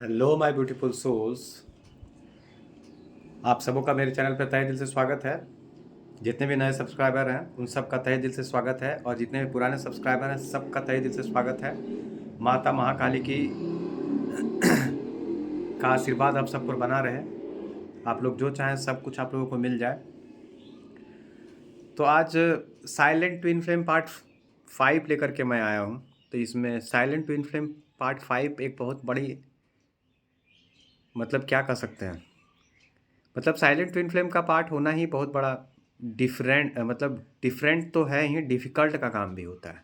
Hello my beautiful souls. आप सबों का मेरे चैनल पर तहे दिल से स्वागत है। जितने भी नए सब्सक्राइबर हैं उन सब का तहे दिल से स्वागत है, और जितने भी पुराने सब्सक्राइबर हैं सबका तहे दिल से स्वागत है। माता महाकाली की का आशीर्वाद आप सब पर बना रहे। आप लोग जो चाहें सब कुछ आप लोगों को मिल जाए। तो आज साइलेंट ट्विन फ्लेम पार्ट 5 लेकर के मैं आया हूँ। तो इसमें साइलेंट ट्विन फ्लेम पार्ट 5 एक बहुत बड़ी, मतलब क्या कह सकते हैं, मतलब साइलेंट ट्विन फ्लेम का पार्ट होना ही बहुत बड़ा डिफरेंट, मतलब डिफरेंट तो है ही, डिफ़िकल्ट का काम भी होता है।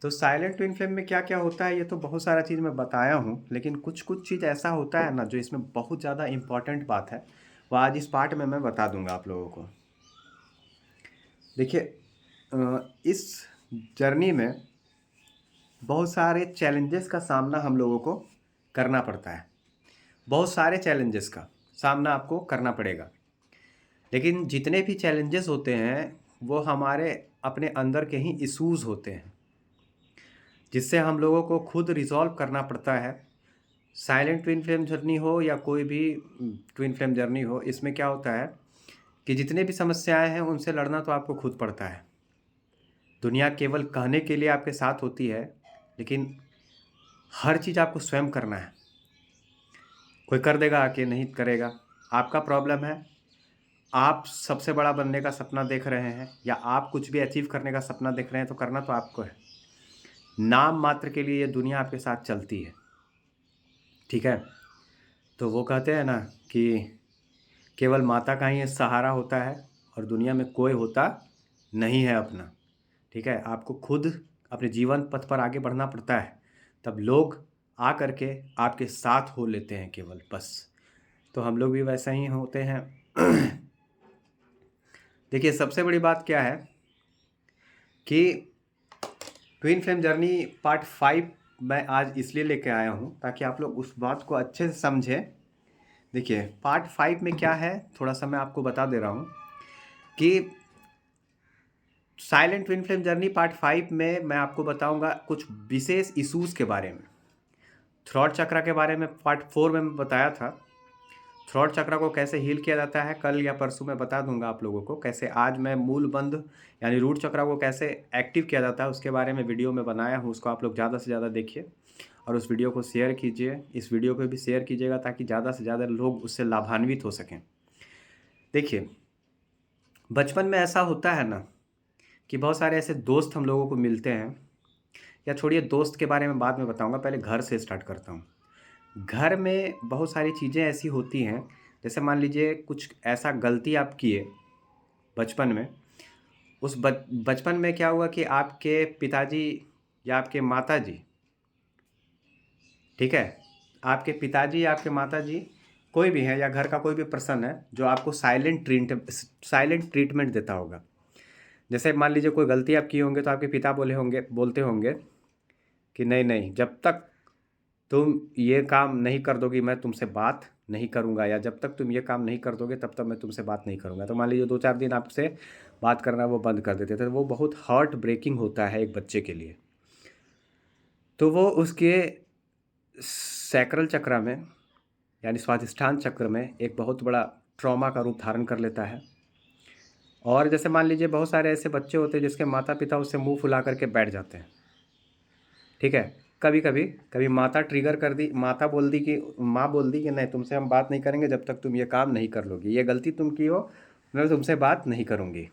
तो साइलेंट ट्विन फ्लेम में क्या क्या होता है ये तो बहुत सारा चीज़ मैं बताया हूँ, लेकिन कुछ कुछ चीज़ ऐसा होता है ना जो इसमें बहुत ज़्यादा इम्पॉर्टेंट बात है, वो आज इस पार्ट में मैं बता दूंगा आप लोगों को। देखिए, इस जर्नी में बहुत सारे चैलेंजेस का सामना हम लोगों को करना पड़ता है। बहुत सारे चैलेंजेस का सामना आपको करना पड़ेगा, लेकिन जितने भी चैलेंजेस होते हैं वो हमारे अपने अंदर के ही इश्यूज़ होते हैं, जिससे हम लोगों को खुद रिज़ॉल्व करना पड़ता है। साइलेंट ट्विन फ्लेम जर्नी हो या कोई भी ट्विन फ्लेम जर्नी हो, इसमें क्या होता है कि जितने भी समस्याएं हैं उनसे लड़ना तो आपको खुद पड़ता है। दुनिया केवल कहने के लिए आपके साथ होती है, लेकिन हर चीज़ आपको स्वयं करना है। कोई कर देगा आके नहीं करेगा, आपका प्रॉब्लम है। आप सबसे बड़ा बनने का सपना देख रहे हैं या आप कुछ भी अचीव करने का सपना देख रहे हैं, तो करना तो आपको है। नाम मात्र के लिए ये दुनिया आपके साथ चलती है, ठीक है। तो वो कहते हैं ना कि केवल माता का ही सहारा होता है और दुनिया में कोई होता नहीं है अपना, ठीक है। आपको खुद अपने जीवन पथ पर आगे बढ़ना पड़ता है, तब लोग आ करके आपके साथ हो लेते हैं केवल, बस। तो हम लोग भी वैसा ही होते हैं। देखिए, सबसे बड़ी बात क्या है कि ट्विन फ्लेम जर्नी पार्ट 5 मैं आज इसलिए लेके आया हूँ ताकि आप लोग उस बात को अच्छे से समझें। देखिए, पार्ट 5 में क्या है थोड़ा सा मैं आपको बता दे रहा हूँ कि silent twin flame journey part 5 में मैं आपको बताऊंगा कुछ विशेष इश्यूज़ के बारे में। थ्रॉट चक्रा के बारे में पार्ट 4 में मैं बताया था। थ्रॉट चक्रा को कैसे हील किया जाता है कल या परसों मैं बता दूंगा आप लोगों को। कैसे आज मैं मूल बंध यानी रूट चक्रा को कैसे एक्टिव किया जाता है उसके बारे में वीडियो में बनाया हूँ। उसको आप लोग ज़्यादा से ज़्यादा देखिए और उस वीडियो को शेयर कीजिए। इस वीडियो को भी शेयर कीजिएगा ताकि ज़्यादा से ज़्यादा लोग उससे लाभान्वित हो सकें। देखिए, बचपन में ऐसा होता है ना कि बहुत सारे ऐसे दोस्त हम लोगों को मिलते हैं, या छोड़िए दोस्त के बारे में बाद में बताऊंगा, पहले घर से स्टार्ट करता हूँ। घर में बहुत सारी चीज़ें ऐसी होती हैं, जैसे मान लीजिए कुछ ऐसा गलती आप किए बचपन में। उस बचपन में क्या हुआ कि आपके पिताजी या आपके माताजी, ठीक है, आपके पिताजी या आपके माताजी कोई भी है या घर का कोई भी पर्सन है जो आपको साइलेंट ट्रीटमेंट देता होगा। जैसे मान लीजिए कोई गलती आप किए होंगे तो आपके पिता बोलते होंगे कि नहीं नहीं, जब तक तुम ये काम नहीं कर दोगी मैं तुमसे बात नहीं करूँगा, या जब तक तुम ये काम नहीं कर दोगे तब तक मैं तुमसे बात नहीं करूँगा। तो मान लीजिए 2-4 दिन आपसे बात करना वो बंद कर देते थे, तो वो बहुत हार्ट ब्रेकिंग होता है एक बच्चे के लिए। तो वो उसके सैक्रल चक्र में यानी स्वाधिष्ठान चक्र में एक बहुत बड़ा ट्रॉमा का रूप धारण कर लेता है। और जैसे मान लीजिए बहुत सारे ऐसे बच्चे होते हैं जिसके माता पिता उससे मुंह फुला करके बैठ जाते हैं, ठीक है। कभी माता ट्रिगर कर दी, माँ बोल दी कि नहीं तुमसे हम बात नहीं करेंगे जब तक तुम ये काम नहीं कर लोगी, ये गलती तुम की हो, मैं तुमसे बात नहीं करूँगी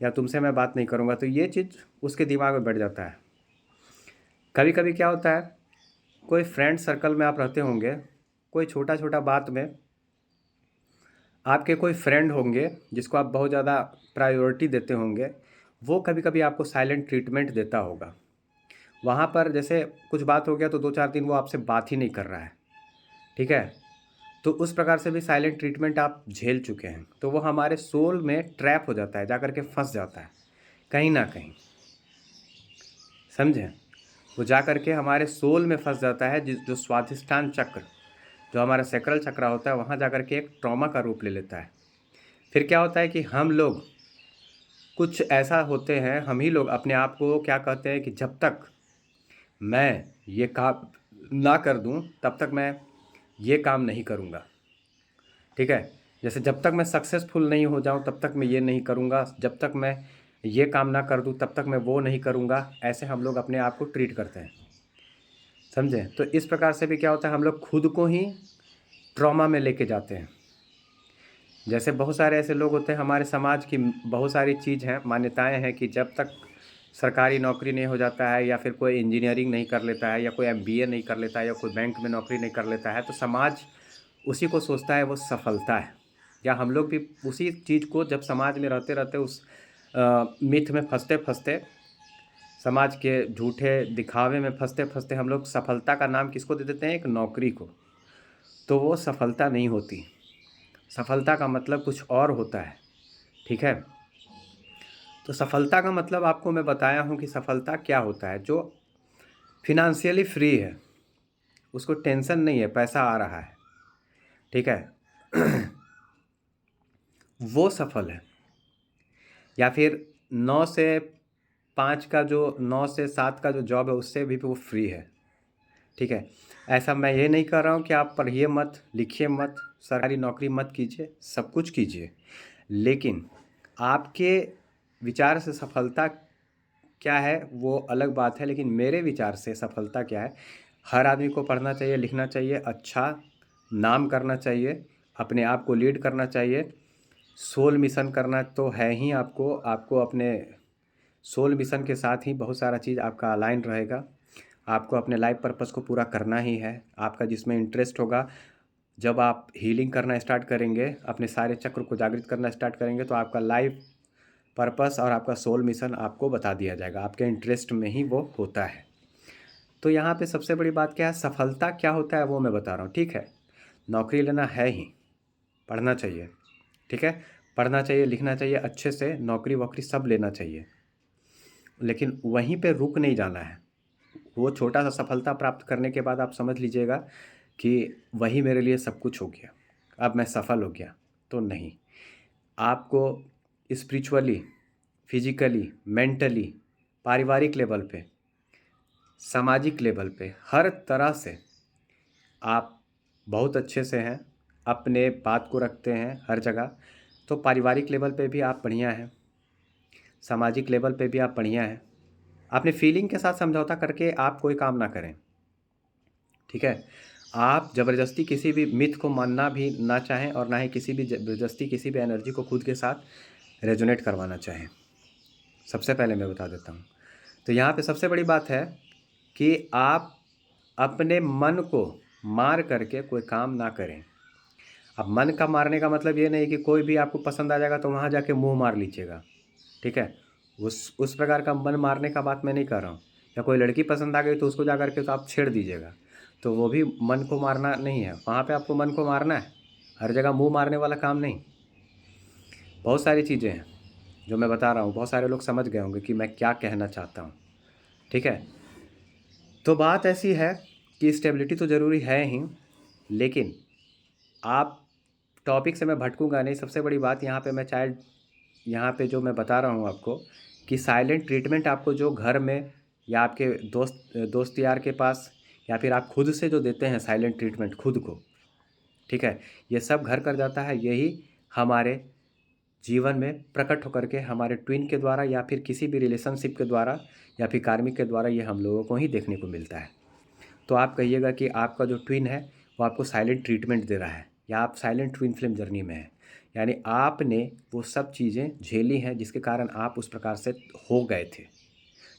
या तुमसे मैं बात नहीं करूँगा। तो ये चीज़ उसके दिमाग में बैठ जाता है। कभी कभी क्या होता है, कोई फ्रेंड सर्कल में आप रहते होंगे, कोई छोटा छोटा बात में आपके कोई फ्रेंड होंगे जिसको आप बहुत ज़्यादा प्रायोरिटी देते होंगे, वो कभी कभी आपको साइलेंट ट्रीटमेंट देता होगा। वहाँ पर जैसे कुछ बात हो गया तो 2-4 दिन वो आपसे बात ही नहीं कर रहा है, ठीक है। तो उस प्रकार से भी साइलेंट ट्रीटमेंट आप झेल चुके हैं। तो वो हमारे सोल में ट्रैप हो जाता है, जा कर के फंस जाता है कहीं ना कहीं, समझें। वो जा कर के हमारे सोल में फंस जाता है, जो स्वाधिष्ठान चक्र, जो हमारा सैक्रल चक्र होता है, वहाँ जा कर के एक ट्रॉमा का रूप ले लेता है। फिर क्या होता है कि हम लोग कुछ ऐसा होते हैं, हम ही लोग अपने आप को क्या कहते हैं कि जब तक मैं ये काम ना कर दूं तब तक मैं ये काम नहीं करूँगा। ठीक है, जैसे जब तक मैं सक्सेसफुल नहीं हो जाऊं तब तक मैं ये नहीं करूँगा, जब तक मैं ये काम ना कर दूं तब तक मैं वो नहीं करूँगा। ऐसे हम लोग अपने आप को ट्रीट करते हैं, समझे? तो इस प्रकार से भी क्या होता है, हम लोग खुद को ही ट्रॉमा में लेके जाते हैं। जैसे बहुत सारे ऐसे लोग होते हैं, हमारे समाज की बहुत सारी चीज़ हैं, मान्यताएं हैं कि जब तक सरकारी नौकरी नहीं हो जाता है, या फिर कोई इंजीनियरिंग नहीं कर लेता है, या कोई एमबीए नहीं कर लेता है, या कोई बैंक में नौकरी नहीं कर लेता है, तो समाज उसी को सोचता है वो सफलता है। या हम लोग भी उसी चीज़ को जब समाज में रहते रहते उस मिथ में फंसते फंसते, समाज के झूठे दिखावे में फंसते फंसते हम लोग सफलता का नाम किसको दे देते हैं, एक नौकरी को। तो वो सफलता नहीं होती, सफलता का मतलब कुछ और होता है। ठीक है, तो सफलता का मतलब आपको मैं बताया हूँ कि सफलता क्या होता है। जो फिनेंशियली फ्री है, उसको टेंशन नहीं है, पैसा आ रहा है, ठीक है, वो सफल है। या फिर 9 से 5 का जो 9 से 7 का जो जॉब है उससे भी वो फ्री है। ठीक है, ऐसा मैं ये नहीं कर रहा हूँ कि आप पढ़िए मत, लिखिए मत, सरकारी नौकरी मत कीजिए, सब कुछ कीजिए, लेकिन आपके विचार से सफलता क्या है वो अलग बात है। लेकिन मेरे विचार से सफलता क्या है, हर आदमी को पढ़ना चाहिए, लिखना चाहिए, अच्छा नाम करना चाहिए, अपने आप को लीड करना चाहिए, सोल मिशन करना तो है ही आपको। आपको अपने सोल मिशन के साथ ही बहुत सारा चीज़ आपका अलाइन रहेगा। आपको अपने लाइफ पर्पस को पूरा करना ही है। आपका जिसमें इंटरेस्ट होगा, जब आप हीलिंग करना स्टार्ट करेंगे, अपने सारे चक्र को जागृत करना स्टार्ट करेंगे, तो आपका लाइफ पर्पस और आपका सोल मिशन आपको बता दिया जाएगा, आपके इंटरेस्ट में ही वो होता है। तो यहाँ पे सबसे बड़ी बात क्या है, सफलता क्या होता है वो मैं बता रहा हूँ। ठीक है, नौकरी लेना है ही, पढ़ना चाहिए, ठीक है, पढ़ना चाहिए, लिखना चाहिए अच्छे से, नौकरी वोकरी सब लेना चाहिए, लेकिन वहीं पे रुक नहीं जाना है। वो छोटा सा सफलता प्राप्त करने के बाद आप समझ लीजिएगा कि वही मेरे लिए सब कुछ हो गया, अब मैं सफल हो गया, तो नहीं। आपको स्पिरिचुअली, फिजिकली, मेंटली, पारिवारिक लेवल पे, सामाजिक लेवल पे, हर तरह से आप बहुत अच्छे से हैं, अपने बात को रखते हैं हर जगह। तो पारिवारिक लेवल पे भी आप बढ़िया हैं, सामाजिक लेवल पे भी आप बढ़िया हैं। अपने फीलिंग के साथ समझौता करके आप कोई काम ना करें, ठीक है। आप ज़बरदस्ती किसी भी मिथ को मानना भी ना चाहें, और ना ही किसी भी ज़बरदस्ती किसी भी एनर्जी को खुद के साथ रेजोनेट करवाना चाहें। सबसे पहले मैं बता देता हूँ। तो यहाँ पे सबसे बड़ी बात है कि आप अपने मन को मार करके कोई काम ना करें। अब मन का मारने का मतलब ये नहीं कि कोई भी आपको पसंद आ जाएगा तो वहाँ जाके मुंह मार लीजिएगा, ठीक है। उस प्रकार का मन मारने का बात मैं नहीं कर रहा हूँ। या कोई लड़की पसंद आ गई तो उसको जा करके तो आप छेड़ दीजिएगा, तो वो भी मन को मारना नहीं है। वहाँ पे आपको मन को मारना है, हर जगह मुंह मारने वाला काम नहीं। बहुत सारी चीज़ें हैं जो मैं बता रहा हूँ, बहुत सारे लोग समझ गए होंगे कि मैं क्या कहना चाहता हूँ, ठीक है। तो बात ऐसी है कि स्टेबिलिटी तो ज़रूरी है ही, लेकिन आप, टॉपिक से मैं भटकूंगा नहीं। सबसे बड़ी बात यहाँ पे मैं चाहे यहाँ पे जो मैं बता रहा हूँ आपको, कि साइलेंट ट्रीटमेंट आपको जो घर में या आपके दोस्त यार के पास, या फिर आप खुद से जो देते हैं साइलेंट ट्रीटमेंट खुद को, ठीक है, ये सब घर कर जाता है। यही हमारे जीवन में प्रकट होकर के हमारे ट्विन के द्वारा, या फिर किसी भी रिलेशनशिप के द्वारा, या फिर कार्मिक के द्वारा, ये हम लोगों को ही देखने को मिलता है। तो आप कहिएगा कि आपका जो ट्विन है वो आपको साइलेंट ट्रीटमेंट दे रहा है, या आप साइलेंट ट्विन फ्लेम जर्नी में हैं, यानी आपने वो सब चीज़ें झेली हैं जिसके कारण आप उस प्रकार से हो गए थे,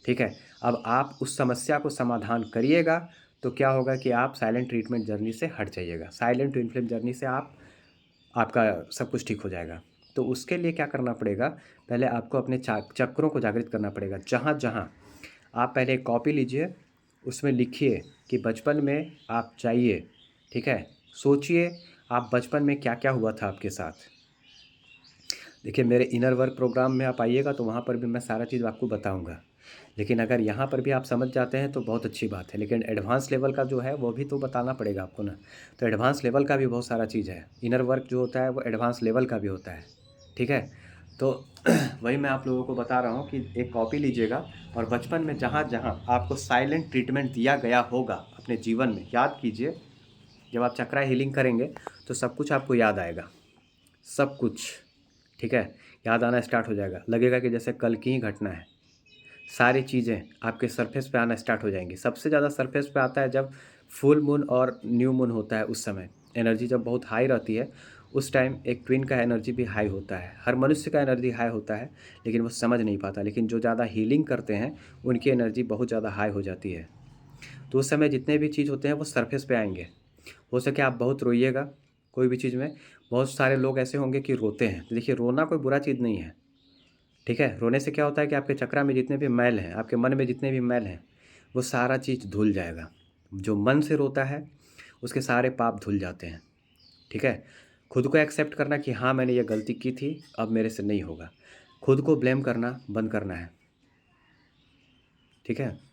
ठीक है। अब आप उस समस्या को समाधान करिएगा तो क्या होगा कि आप साइलेंट ट्रीटमेंट जर्नी से हट जाइएगा, साइलेंट ट्विन फ्लेम जर्नी से आपका सब कुछ ठीक हो जाएगा। तो उसके लिए क्या करना पड़ेगा, पहले आपको अपने चक्रों को जागृत करना पड़ेगा। जहाँ जहाँ आप पहले एक कॉपी लीजिए, उसमें लिखिए कि बचपन में आप जाइए, ठीक है, सोचिए आप बचपन में क्या क्या हुआ था आपके साथ। देखिए, मेरे इनर वर्क प्रोग्राम में आप आइएगा तो वहाँ पर भी मैं सारा चीज़ आपको बताऊँगा। लेकिन अगर यहाँ पर भी आप समझ जाते हैं तो बहुत अच्छी बात है, लेकिन एडवांस लेवल का जो है वो भी तो बताना पड़ेगा आपको ना। तो एडवांस लेवल का भी बहुत सारा चीज़ है, इनर वर्क जो होता है वो एडवांस लेवल का भी होता है, ठीक है। तो वही मैं आप लोगों को बता रहा हूँ कि एक कॉपी लीजिएगा, और बचपन में जहाँ जहाँ आपको साइलेंट ट्रीटमेंट दिया गया होगा अपने जीवन में याद कीजिए। जब आप चक्रा हीलिंग करेंगे तो सब कुछ आपको याद आएगा, सब कुछ, ठीक है, याद आना स्टार्ट हो जाएगा। लगेगा कि जैसे कल की ही घटना है। सारी चीज़ें आपके सरफेस पे आना स्टार्ट हो जाएंगी। सबसे ज़्यादा सरफेस पे आता है जब फुल मून और न्यू मून होता है, उस समय एनर्जी जब बहुत हाई रहती है, उस टाइम एक ट्विन का एनर्जी भी हाई होता है। हर मनुष्य का एनर्जी हाई होता है, लेकिन वो समझ नहीं पाता। लेकिन जो ज़्यादा हीलिंग करते हैं उनकी एनर्जी बहुत ज़्यादा हाई हो जाती है। तो उस समय जितने भी चीज़ होते हैं वो सरफेस पे आएंगे। हो सके आप बहुत रोइएगा कोई भी चीज़ में। बहुत सारे लोग ऐसे होंगे कि रोते हैं। तो देखिए, रोना कोई बुरा चीज़ नहीं है, ठीक है। रोने से क्या होता है कि आपके चक्रा में जितने भी मैल हैं, आपके मन में जितने भी मैल हैं, वो सारा चीज़ धुल जाएगा। जो मन से रोता है उसके सारे पाप धुल जाते हैं, ठीक है। खुद को एक्सेप्ट करना कि हाँ मैंने ये गलती की थी, अब मेरे से नहीं होगा। खुद को ब्लेम करना बंद करना है, ठीक है।